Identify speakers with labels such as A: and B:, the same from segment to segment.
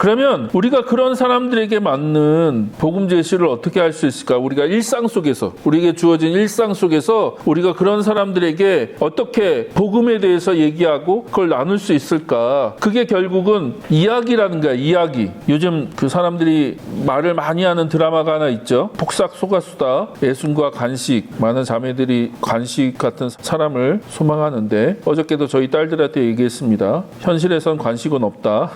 A: 그러면 우리가 그런 사람들에게 맞는 복음 제시를 어떻게 할 수 있을까? 우리가 일상 속에서, 우리에게 주어진 일상 속에서 우리가 그런 사람들에게 어떻게 복음에 대해서 얘기하고 그걸 나눌 수 있을까? 그게 결국은 이야기라는 거야, 이야기. 요즘 그 사람들이 말을 많이 하는 드라마가 하나 있죠. 폭삭 속았수다. 예순과 간식. 많은 자매들이 간식 같은 사람을 소망하는데 어저께도 저희 딸들한테 얘기했습니다. 현실에선 간식은 없다.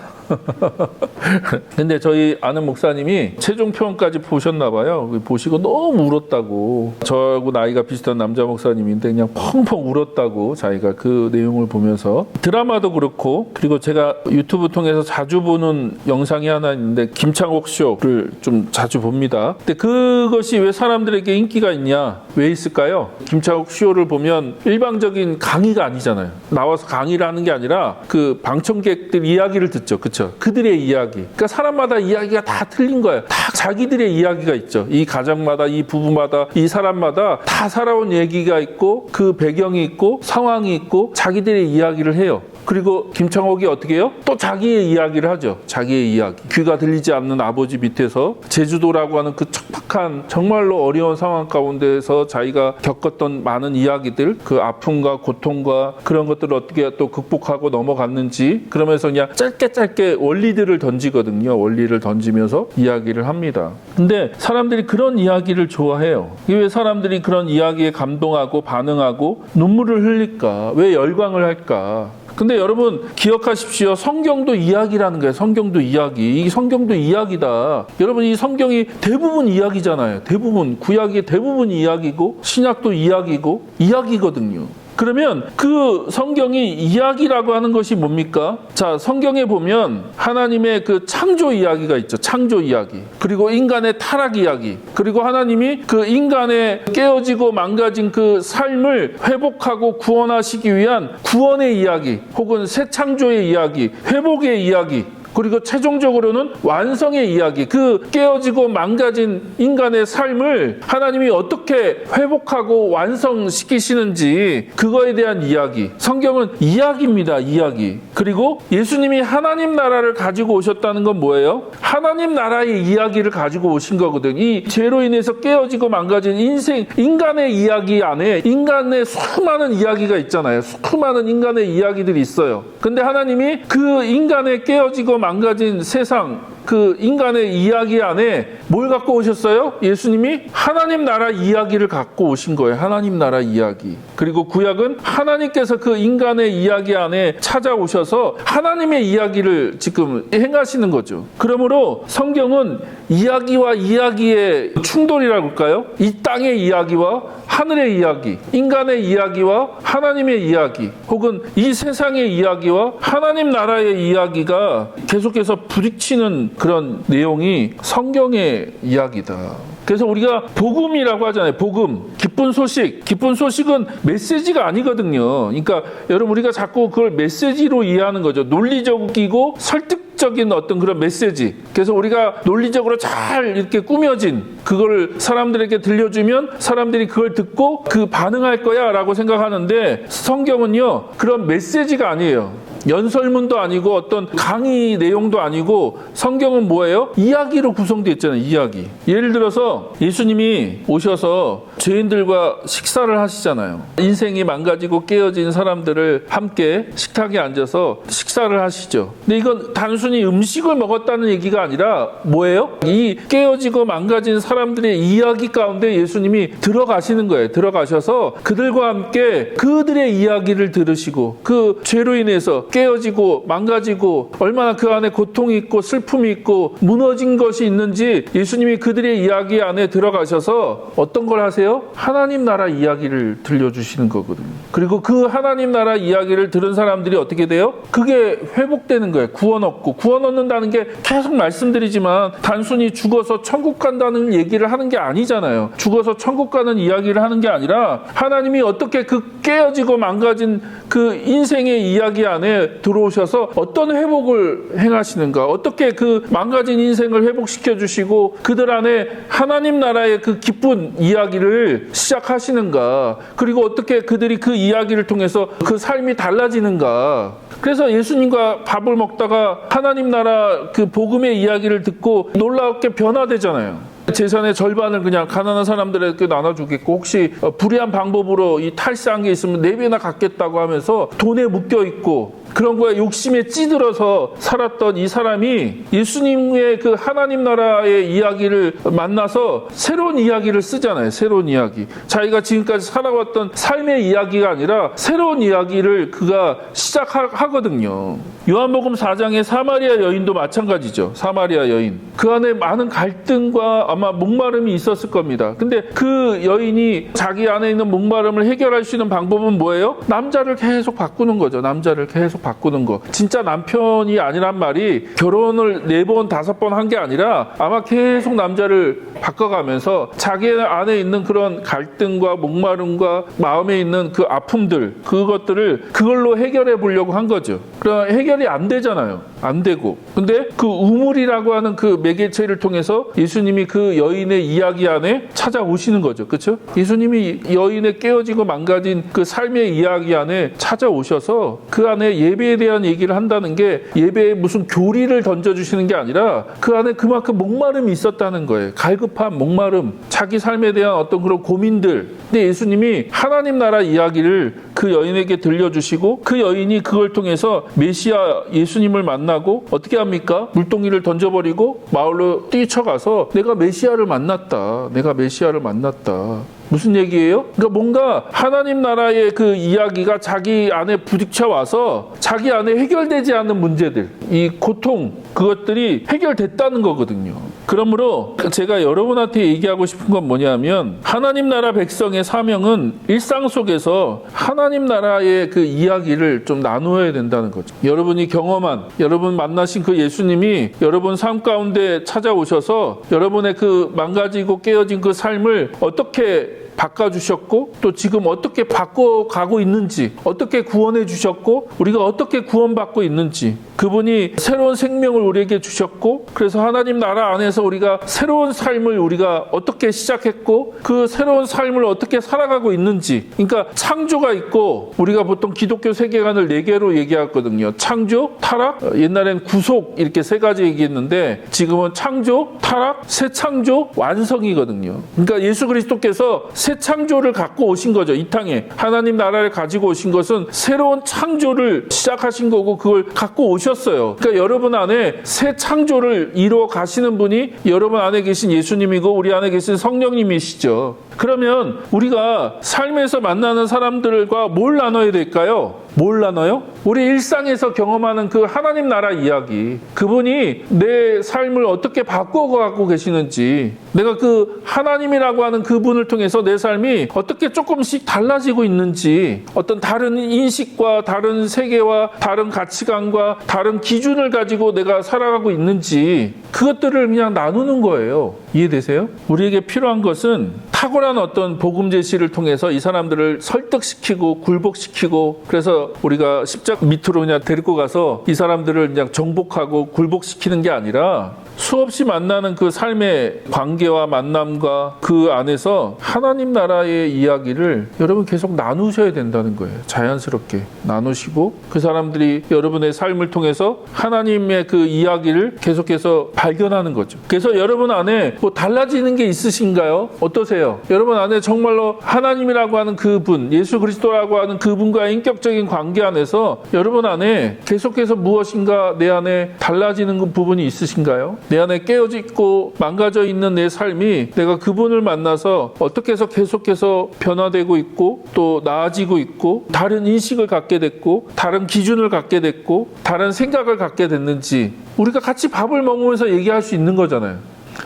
A: 근데 저희 아는 목사님이 최종 표현까지 보셨나 봐요. 보시고 너무 울었다고. 저하고 나이가 비슷한 남자 목사님인데 그냥 펑펑 울었다고, 자기가 그 내용을 보면서. 드라마도 그렇고, 그리고 제가 유튜브 통해서 자주 보는 영상이 하나 있는데 김창옥 쇼를 좀 자주 봅니다. 근데 그것이 왜 사람들에게 인기가 있냐? 왜 있을까요? 김창옥 쇼를 보면 일방적인 강의가 아니잖아요. 나와서 강의를 하는 게 아니라 그 방청객들 이야기를 듣죠. 그쵸? 그들의 이야기. 그러니까 사람마다 이야기가 다 틀린 거예요. 다 자기들의 이야기가 있죠. 이 가정마다, 이 부부마다, 이 사람마다 다 살아온 얘기가 있고, 그 배경이 있고, 상황이 있고, 자기들의 이야기를 해요. 그리고 김창옥이 어떻게 해요? 또 자기의 이야기를 하죠. 자기의 이야기. 귀가 들리지 않는 아버지 밑에서 제주도라고 하는 그 척박한 정말로 어려운 상황 가운데서 자기가 겪었던 많은 이야기들, 그 아픔과 고통과 그런 것들을 어떻게 또 극복하고 넘어갔는지, 그러면서 그냥 짧게 원리들을 던지거든요. 원리를 던지면서 이야기를 합니다. 근데 사람들이 그런 이야기를 좋아해요. 왜 사람들이 그런 이야기에 감동하고 반응하고 눈물을 흘릴까? 왜 열광을 할까? 근데 여러분 기억하십시오. 성경도 이야기라는 거예요. 성경도 이야기. 이 성경도 이야기다. 여러분 이 성경이 대부분 이야기잖아요. 대부분. 구약이 대부분 이야기고 신약도 이야기고 이야기거든요. 그러면 그 성경이 이야기라고 하는 것이 뭡니까? 자, 성경에 보면 하나님의 그 창조 이야기가 있죠. 창조 이야기. 그리고 인간의 타락 이야기. 그리고 하나님이 그 인간의 깨어지고 망가진 그 삶을 회복하고 구원하시기 위한 구원의 이야기, 혹은 새 창조의 이야기, 회복의 이야기, 그리고 최종적으로는 완성의 이야기, 그 깨어지고 망가진 인간의 삶을 하나님이 어떻게 회복하고 완성시키시는지, 그거에 대한 이야기. 성경은 이야기입니다. 이야기. 그리고 예수님이 하나님 나라를 가지고 오셨다는 건 뭐예요? 하나님 나라의 이야기를 가지고 오신 거거든요. 이 죄로 인해서 깨어지고 망가진 인생, 인간의 이야기 안에 인간의 수많은 이야기가 있잖아요. 수많은 인간의 이야기들이 있어요. 근데 하나님이 그 인간의 깨어지고 망가진 세상, 그 인간의 이야기 안에 뭘 갖고 오셨어요? 예수님이 하나님 나라 이야기를 갖고 오신 거예요. 하나님 나라 이야기. 그리고 구약은 하나님께서 그 인간의 이야기 안에 찾아오셔서 하나님의 이야기를 지금 행하시는 거죠. 그러므로 성경은 이야기와 이야기의 충돌이라고 할까요? 이 땅의 이야기와 하늘의 이야기, 인간의 이야기와 하나님의 이야기, 혹은 이 세상의 이야기와 하나님 나라의 이야기가 계속해서 부딪히는 그런 내용이 성경의 이야기다. 그래서 우리가 복음이라고 하잖아요. 복음, 기쁜 소식. 기쁜 소식은 메시지가 아니거든요. 그러니까 여러분 우리가 자꾸 그걸 메시지로 이해하는 거죠. 논리적이고 설득적인 어떤 그런 메시지. 그래서 우리가 논리적으로 잘 이렇게 꾸며진 그걸 사람들에게 들려주면 사람들이 그걸 듣고 그 반응할 거야 라고 생각하는데, 성경은요 그런 메시지가 아니에요. 연설문도 아니고 어떤 강의 내용도 아니고, 성경은 뭐예요? 이야기로 구성되어 있잖아요. 이야기. 예를 들어서 예수님이 오셔서 죄인들과 식사를 하시잖아요. 인생이 망가지고 깨어진 사람들을 함께 식탁에 앉아서 식사를 하시죠. 근데 이건 단순히 음식을 먹었다는 얘기가 아니라 뭐예요? 이 깨어지고 망가진 사람들의 이야기 가운데 예수님이 들어가시는 거예요. 들어가셔서 그들과 함께 그들의 이야기를 들으시고, 그 죄로 인해서 깨어지고 망가지고 얼마나 그 안에 고통이 있고 슬픔이 있고 무너진 것이 있는지 예수님이 그들의 이야기 안에 들어가셔서 어떤 걸 하세요? 하나님 나라 이야기를 들려주시는 거거든요. 그리고 그 하나님 나라 이야기를 들은 사람들이 어떻게 돼요? 그게 회복되는 거예요. 구원 얻고. 구원 얻는다는 게 계속 말씀드리지만 단순히 죽어서 천국 간다는 얘기를 하는 게 아니잖아요. 죽어서 천국 가는 이야기를 하는 게 아니라 하나님이 어떻게 그 깨어지고 망가진 그 인생의 이야기 안에 들어오셔서 어떤 회복을 행하시는가, 어떻게 그 망가진 인생을 회복시켜 주시고 그들 안에 하나님 나라의 그 기쁜 이야기를 시작하시는가, 그리고 어떻게 그들이 그 이야기를 통해서 그 삶이 달라지는가, 그래서 예수님과 밥을 먹다가 하나님 나라 그 복음의 이야기를 듣고 놀랍게 변화되잖아요. 재산의 절반을 그냥 가난한 사람들에게 나눠주겠고, 혹시 불의한 방법으로 이 탈세한 게 있으면 4배나 갖겠다고 하면서 돈에 묶여있고, 그런 거에 욕심에 찌들어서 살았던 이 사람이 예수님의 그 하나님 나라의 이야기를 만나서 새로운 이야기를 쓰잖아요. 새로운 이야기. 자기가 지금까지 살아왔던 삶의 이야기가 아니라 새로운 이야기를 그가 시작하거든요. 요한복음 4장의 사마리아 여인도 마찬가지죠. 사마리아 여인. 그 안에 많은 갈등과 아마 목마름이 있었을 겁니다. 근데 그 여인이 자기 안에 있는 목마름을 해결할 수 있는 방법은 뭐예요? 남자를 계속 바꾸는 거죠. 남자를 계속 바꾸는 거. 진짜 남편이 아니란 말이 결혼을 4번, 5번 한 게 아니라 아마 계속 남자를 바꿔가면서 자기 안에 있는 그런 갈등과 목마름과 마음에 있는 그 아픔들, 그것들을 그걸로 해결해 보려고 한 거죠. 그러나 해결이 안 되잖아요. 안 되고. 근데 그 우물이라고 하는 그 매개체를 통해서 예수님이 그 여인의 이야기 안에 찾아오시는 거죠. 그렇죠? 예수님이 여인의 깨어지고 망가진 그 삶의 이야기 안에 찾아오셔서 그 안에 예배에 대한 얘기를 한다는 게 예배에 무슨 교리를 던져주시는 게 아니라 그 안에 그만큼 목마름이 있었다는 거예요. 갈급함, 목마름, 자기 삶에 대한 어떤 그런 고민들. 근데 예수님이 하나님 나라 이야기를 그 여인에게 들려주시고 그 여인이 그걸 통해서 메시아 예수님을 만나고 어떻게 합니까? 물동이를 던져버리고 마을로 뛰쳐가서 내가 메시아를 만났다. 내가 메시아를 만났다. 무슨 얘기예요? 그러니까 뭔가 하나님 나라의 그 이야기가 자기 안에 부딪혀 와서 자기 안에 해결되지 않는 문제들, 이 고통, 그것들이 해결됐다는 거거든요. 그러므로 제가 여러분한테 얘기하고 싶은 건 뭐냐면 하나님 나라 백성의 사명은 일상 속에서 하나님 나라의 그 이야기를 좀 나누어야 된다는 거죠. 여러분이 경험한, 여러분 만나신 그 예수님이 여러분 삶 가운데 찾아오셔서 여러분의 그 망가지고 깨어진 그 삶을 어떻게 바꿔주셨고 또 지금 어떻게 바꿔가고 있는지, 어떻게 구원해 주셨고 우리가 어떻게 구원받고 있는지, 그분이 새로운 생명을 우리에게 주셨고 그래서 하나님 나라 안에서 우리가 새로운 삶을 우리가 어떻게 시작했고 그 새로운 삶을 어떻게 살아가고 있는지, 그러니까 창조가 있고 우리가 보통 기독교 세계관을 4개로 얘기하거든요. 창조, 타락, 옛날엔 구속, 이렇게 3가지 얘기했는데 지금은 창조, 타락, 새 창조, 완성이거든요. 그러니까 예수 그리스도께서 새 창조를 갖고 오신 거죠. 이 땅에 하나님 나라를 가지고 오신 것은 새로운 창조를 시작하신 거고 그걸 갖고 오셨어요. 그러니까 여러분 안에 새 창조를 이루어 가시는 분이 여러분 안에 계신 예수님이고 우리 안에 계신 성령님이시죠. 그러면 우리가 삶에서 만나는 사람들과 뭘 나눠야 될까요? 뭘 나눠요? 우리 일상에서 경험하는 그 하나님 나라 이야기, 그분이 내 삶을 어떻게 바꿔가고 계시는지, 내가 그 하나님이라고 하는 그분을 통해서 내 삶이 어떻게 조금씩 달라지고 있는지, 어떤 다른 인식과 다른 세계와 다른 가치관과 다른 기준을 가지고 내가 살아가고 있는지, 그것들을 그냥 나누는 거예요. 이해되세요? 우리에게 필요한 것은 탁월한 어떤 복음 제시를 통해서 이 사람들을 설득시키고 굴복시키고, 그래서 우리가 십자가 밑으로 그냥 데리고 가서 이 사람들을 그냥 정복하고 굴복시키는 게 아니라 수없이 만나는 그 삶의 관계와 만남과 그 안에서 하나님 나라의 이야기를 여러분 계속 나누셔야 된다는 거예요. 자연스럽게 나누시고 그 사람들이 여러분의 삶을 통해서 하나님의 그 이야기를 계속해서 발견하는 거죠. 그래서 여러분 안에 뭐 달라지는 게 있으신가요? 어떠세요? 여러분 안에 정말로 하나님이라고 하는 그분, 예수 그리스도라고 하는 그분과의 인격적인 관계 안에서 여러분 안에 계속해서 무엇인가 내 안에 달라지는 그 부분이 있으신가요? 내 안에 깨어지고 망가져 있는 내 삶이 내가 그분을 만나서 어떻게 해서 계속해서 변화되고 있고 또 나아지고 있고 다른 인식을 갖게 됐고 다른 기준을 갖게 됐고 다른 생각을 갖게 됐는지 우리가 같이 밥을 먹으면서 얘기할 수 있는 거잖아요.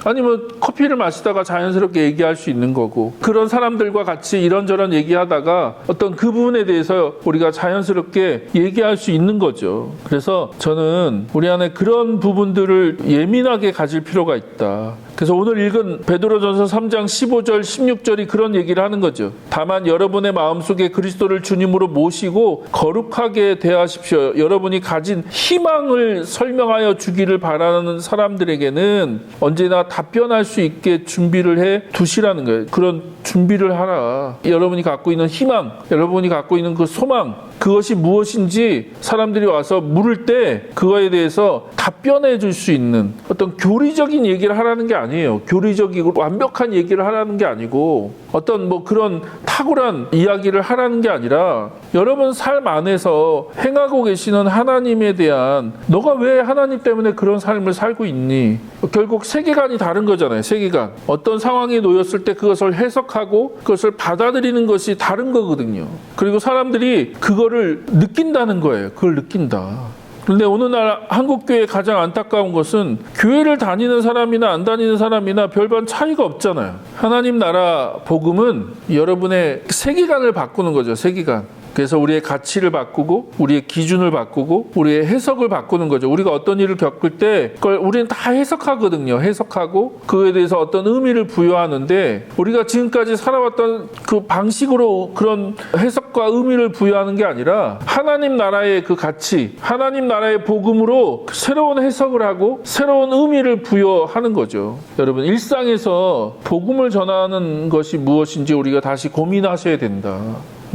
A: 아니면 커피를 마시다가 자연스럽게 얘기할 수 있는 거고, 그런 사람들과 같이 이런저런 얘기하다가 어떤 그 부분에 대해서 우리가 자연스럽게 얘기할 수 있는 거죠. 그래서 저는 우리 안에 그런 부분들을 예민하게 가질 필요가 있다. 그래서 오늘 읽은 베드로전서 3장 15절 16절이 그런 얘기를 하는 거죠. 다만 여러분의 마음속에 그리스도를 주님으로 모시고 거룩하게 대하십시오. 여러분이 가진 희망을 설명하여 주기를 바라는 사람들에게는 언제나 답변할 수 수 있게 준비를 해 두시라는 거예요. 그런 준비를 하라. 여러분이 갖고 있는 희망, 여러분이 갖고 있는 그 소망, 그것이 무엇인지 사람들이 와서 물을 때 그거에 대해서 답변해 줄 수 있는 어떤 교리적인 얘기를 하라는 게 아니에요. 교리적이고 완벽한 얘기를 하라는 게 아니고 어떤 뭐 그런 탁월한 이야기를 하라는 게 아니라 여러분 삶 안에서 행하고 계시는 하나님에 대한 너가 왜 하나님 때문에 그런 삶을 살고 있니? 결국 세계관이 다른 거잖아요. 세계관. 어떤 상황에 놓였을 때 그것을 해석하고 그것을 받아들이는 것이 다른 거거든요. 그리고 사람들이 그거를 느낀다는 거예요. 그걸 느낀다. 그런데 오늘날 한국교회의 가장 안타까운 것은 교회를 다니는 사람이나 안 다니는 사람이나 별반 차이가 없잖아요. 하나님 나라 복음은 여러분의 세계관을 바꾸는 거죠. 세계관. 그래서 우리의 가치를 바꾸고 우리의 기준을 바꾸고 우리의 해석을 바꾸는 거죠. 우리가 어떤 일을 겪을 때 그걸 우리는 다 해석하거든요. 해석하고 그에 대해서 어떤 의미를 부여하는데 우리가 지금까지 살아왔던 그 방식으로 그런 해석과 의미를 부여하는 게 아니라 하나님 나라의 그 가치, 하나님 나라의 복음으로 새로운 해석을 하고 새로운 의미를 부여하는 거죠. 여러분 일상에서 복음을 전하는 것이 무엇인지 우리가 다시 고민하셔야 된다.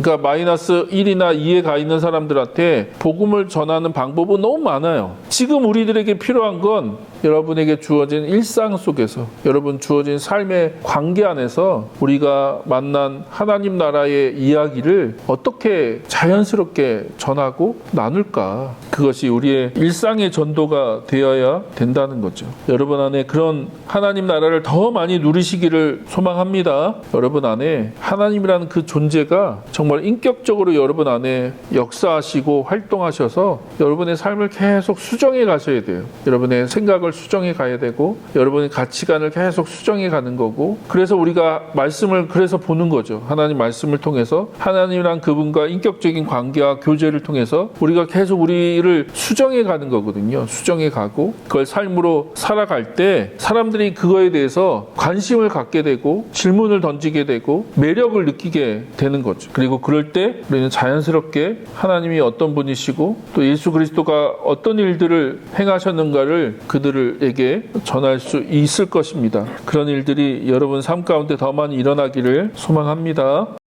A: 그러니까 마이너스 1이나 2에 가 있는 사람들한테 복음을 전하는 방법은 너무 많아요. 지금 우리들에게 필요한 건 여러분에게 주어진 일상 속에서 여러분 주어진 삶의 관계 안에서 우리가 만난 하나님 나라의 이야기를 어떻게 자연스럽게 전하고 나눌까? 그것이 우리의 일상의 전도가 되어야 된다는 거죠. 여러분 안에 그런 하나님 나라를 더 많이 누리시기를 소망합니다. 여러분 안에 하나님이라는 그 존재가 정말 인격적으로 여러분 안에 역사하시고 활동하셔서 여러분의 삶을 계속 수정해 가셔야 돼요. 여러분의 생각을 수정해 가야 되고 여러분의 가치관을 계속 수정해 가는 거고 그래서 우리가 말씀을 그래서 보는 거죠. 하나님 말씀을 통해서 하나님이란 그분과 인격적인 관계와 교제를 통해서 우리가 계속 우리를 수정해 가는 거거든요. 수정해 가고 그걸 삶으로 살아갈 때 사람들이 그거에 대해서 관심을 갖게 되고 질문을 던지게 되고 매력을 느끼게 되는 거죠. 그리고 그럴 때 우리는 자연스럽게 하나님이 어떤 분이시고 또 예수 그리스도가 어떤 일들을 행하셨는가를 그들에게 전할 수 있을 것입니다. 그런 일들이 여러분 삶 가운데 더 많이 일어나기를 소망합니다.